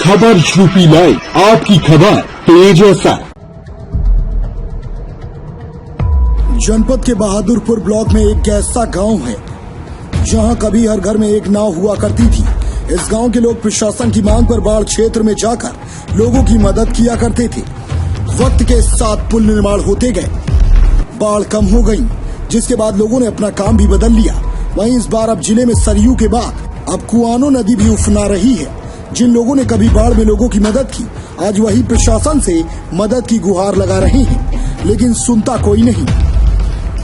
खबर UP live, आपकी खबर तेज असर। जनपद के बहादुरपुर ब्लॉक में एक ऐसा गांव है जहां कभी हर घर में एक नाव हुआ करती थी। इस गांव के लोग प्रशासन की मांग पर बाढ़ क्षेत्र में जाकर लोगों की मदद किया करते थे। वक्त के साथ पुल निर्माण होते गए, बाढ़ कम हो गई, जिसके बाद लोगों ने अपना काम भी बदल लिया। वहीं इस बार अब जिले में सरयू के बाद अब कुआनो नदी भी उफना रही है। जिन लोगों ने कभी बाढ़ में लोगों की मदद की, आज वही प्रशासन से मदद की गुहार लगा रहे हैं, लेकिन सुनता कोई नहीं।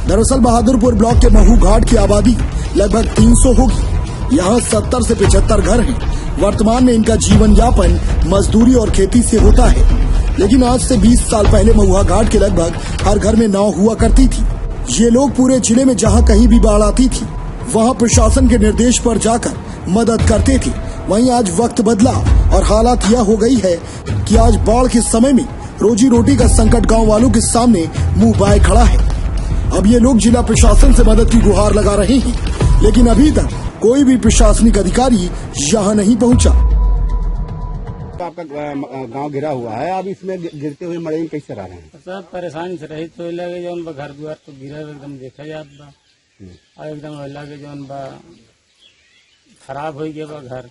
दरअसल बहादुरपुर ब्लॉक के महू घाट की आबादी लगभग 300 होगी। यहाँ 70 से 75 घर हैं। वर्तमान में इनका जीवन यापन मजदूरी और खेती से होता है, लेकिन आज से 20 साल पहले महुआ घाट के लगभग हर घर में नाव हुआ करती थी। ये लोग पूरे जिले में जहाँ कहीं भी बाढ़ आती थी, वहाँ प्रशासन के निर्देश पर जाकर मदद करते थे। वहीं आज वक्त बदला और हालात यह हो गई है कि आज बाढ़ के समय में रोजी रोटी का संकट गांव वालों के सामने मुंह बाए खड़ा है। अब ये लोग जिला प्रशासन से मदद की गुहार लगा रहे हैं, लेकिन अभी तक कोई भी प्रशासनिक अधिकारी यहाँ नहीं पहुँचा। आपका गांव घिरा हुआ है, अब इसमें गिरते हुए मड़ई में कैसे रह रहे हैं? सब परेशानी से रही तो लगे जौन बा घर द्वार तो गिरा एकदम देखा जात बा और एकदम लगे जौन बा खराब हो गया बा घर।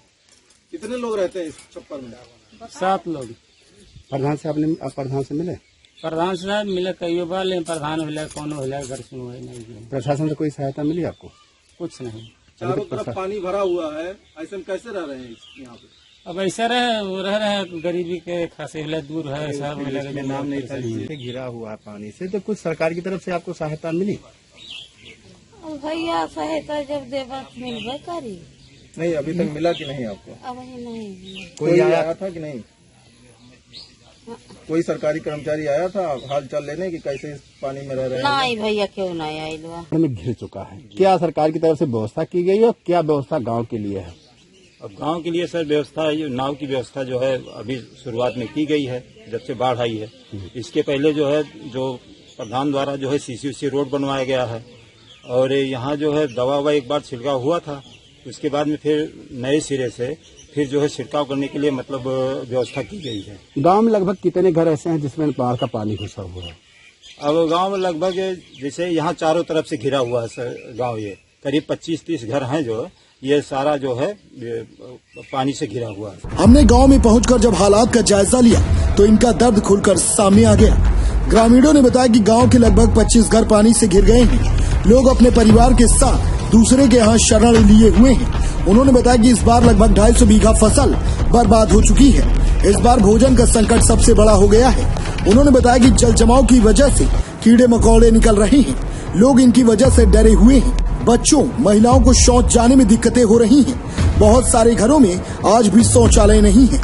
कितने लोग रहते हैं इस छप्पर में? 7 लोग। प्रधान से आपने प्रधान से मिले? प्रधान से मिले कई बार, लेकिन प्रधान होला कौन होला घर सुनवाई नहीं की। प्रशासन से कोई सहायता मिली आपको? कुछ नहीं। चारों तरफ पानी भरा हुआ है, ऐसे में कैसे रह रहे हैं यहाँ पे? अब ऐसा रह रहे हैं, गरीबी के खासे होला दूर है सब लगे नाम नहीं था, घिरा हुआ है पानी से। तो कुछ सरकार की तरफ से आपको सहायता मिली? भैया सहायता जब देवा मिलबे करी। नहीं, अभी तक मिला कि नहीं आपको? अब नहीं। कोई आया था कि नहीं? कोई सरकारी कर्मचारी आया था हाल चाल लेने की कैसे इस पानी में रह रहे हैं? नहीं भैया, क्यों नहीं आये? में घिर चुका है। क्या सरकार की तरफ से व्यवस्था की गई और क्या व्यवस्था गांव के लिए है? अब गांव के लिए सर व्यवस्था, ये नाव की व्यवस्था जो है अभी शुरुआत में की गई है जब से बाढ़ आई है। इसके पहले जो है जो प्रधान द्वारा जो है सीसी रोड बनवाया गया है और यहाँ जो है दवा एक बार छिड़काव हुआ था। उसके बाद में फिर नए सिरे से फिर जो है छिड़काव करने के लिए मतलब व्यवस्था की गई है। गांव में लगभग कितने घर ऐसे हैं जिसमें बाढ़ का पानी घुसा हुआ है? अब गांव में लगभग जैसे यहाँ चारों तरफ से घिरा हुआ है सर गांव, ये करीब 25-30 घर हैं जो ये सारा जो है पानी से घिरा हुआ है। हमने गांव में पहुंचकर जब हालात का जायजा लिया तो इनका दर्द खुलकर सामने आ गया। ग्रामीणों ने बताया कि गांव के लगभग 25 घर पानी से घिर गए हैं। लोग अपने परिवार के साथ दूसरे के यहाँ शरण लिए हुए हैं। उन्होंने बताया कि इस बार लगभग 250 बीघा फसल बर्बाद हो चुकी है। इस बार भोजन का संकट सबसे बड़ा हो गया है। उन्होंने बताया कि जल जमाव की वजह से कीड़े मकोड़े निकल रहे हैं। लोग इनकी वजह से डरे हुए हैं। बच्चों, महिलाओं को शौच जाने में दिक्कतें हो रही हैं। बहुत सारे घरों में आज भी शौचालय नहीं है।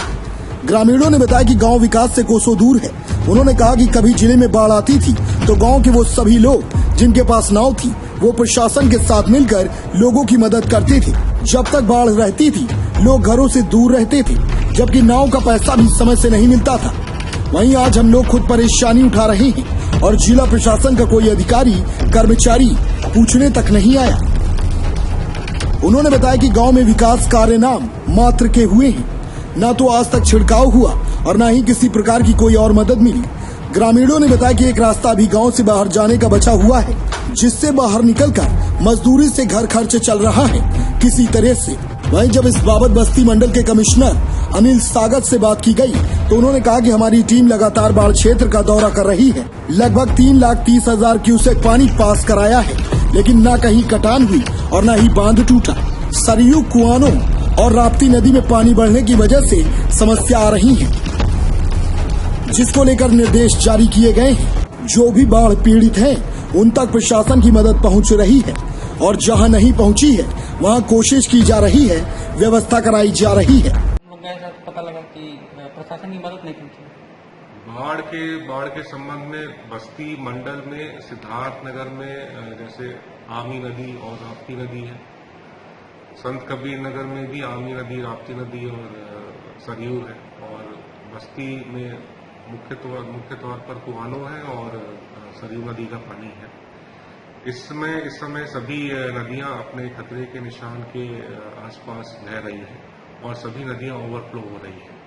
ग्रामीणों ने बताया कि गांव विकास से कोसों दूर है। उन्होंने कहा कि कभी जिले में बाढ़ आती थी तो गांव के वो सभी लोग जिनके पास नाव थी वो प्रशासन के साथ मिलकर लोगों की मदद करते थे। जब तक बाढ़ रहती थी लोग घरों से दूर रहते थे, जबकि नाव का पैसा भी समय से नहीं मिलता था। वहीं आज हम लोग खुद परेशानी उठा रहे हैं और जिला प्रशासन का कोई अधिकारी कर्मचारी पूछने तक नहीं आया। उन्होंने बताया कि गांव में विकास कार्य नाम मात्र के हुए हैं, न तो आज तक छिड़काव हुआ और न ही किसी प्रकार की कोई और मदद मिली। ग्रामीणों ने बताया कि एक रास्ता भी गांव से बाहर जाने का बचा हुआ है, जिससे बाहर निकलकर मजदूरी से घर खर्च चल रहा है किसी तरह से। वहीं जब इस बाबत बस्ती मंडल के कमिश्नर अनिल सागत से बात की गई तो उन्होंने कहा कि हमारी टीम लगातार बाढ़ क्षेत्र का दौरा कर रही है। लगभग 3,30,000 क्यूसेक पानी पास कराया है, लेकिन न कहीं कटान हुई और न ही बांध टूटा। सरयू, कुआनो और राप्ती नदी में पानी बढ़ने की वजह से समस्या आ रही है, जिसको लेकर निर्देश जारी किए गए हैं। जो भी बाढ़ पीड़ित हैं, उन तक प्रशासन की मदद पहुंच रही है और जहां नहीं पहुंची है वहां कोशिश की जा रही है, व्यवस्था कराई जा रही है। पता लगा कि प्रशासन की मदद नहीं पहुंची। बाढ़ के संबंध में बस्ती मंडल में सिद्धार्थ नगर में जैसे आमी नदी और राप्ती नदी है। संत कबीर नगर में भी आमी नदी, राप्ती नदी और सरयू है। और बस्ती में मुख्य तौर पर कुआनो है और सरयू नदी का पानी है। इस समय सभी नदियां अपने खतरे के निशान के आसपास बह रही हैं और सभी नदियां ओवरफ्लो हो रही हैं।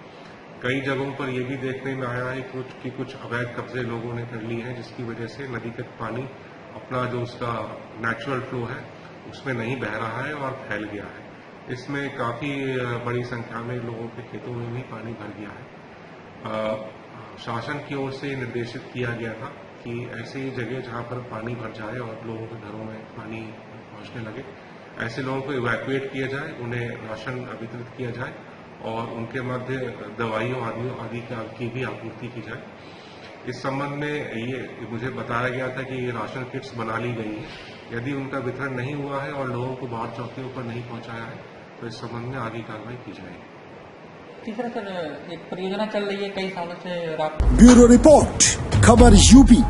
कई जगहों पर यह भी देखने में आया है कि कुछ अवैध कब्जे लोगों ने कर लिए हैं, जिसकी वजह से नदी का पानी अपना जो उसका नेचुरल फ्लो है उसमें नहीं बह रहा है और फैल गया है। इसमें काफी बड़ी संख्या में लोगों के खेतों में भी पानी भर गया है। शासन की ओर से निर्देशित किया गया था कि ऐसी जगह जहां पर पानी भर जाए और लोगों के घरों में पानी पहुंचने लगे, ऐसे लोगों को इवैक्यूएट किया जाए, उन्हें राशन वितरित किया जाए और उनके मध्य दवाइयों आदि की भी आपूर्ति की जाए। इस संबंध में ये मुझे बताया गया था कि ये राशन किट्स बना ली गई है। यदि उनका वितरण नहीं हुआ है और लोगों को बाढ़ चौकियों पर नहीं पहुंचाया है तो इस संबंध में आगे कार्रवाई की जाएगी। तीसरा सर, एक परियोजना चल रही है कई सालों से ब्यूरो रिपोर्ट, खबर यूपी।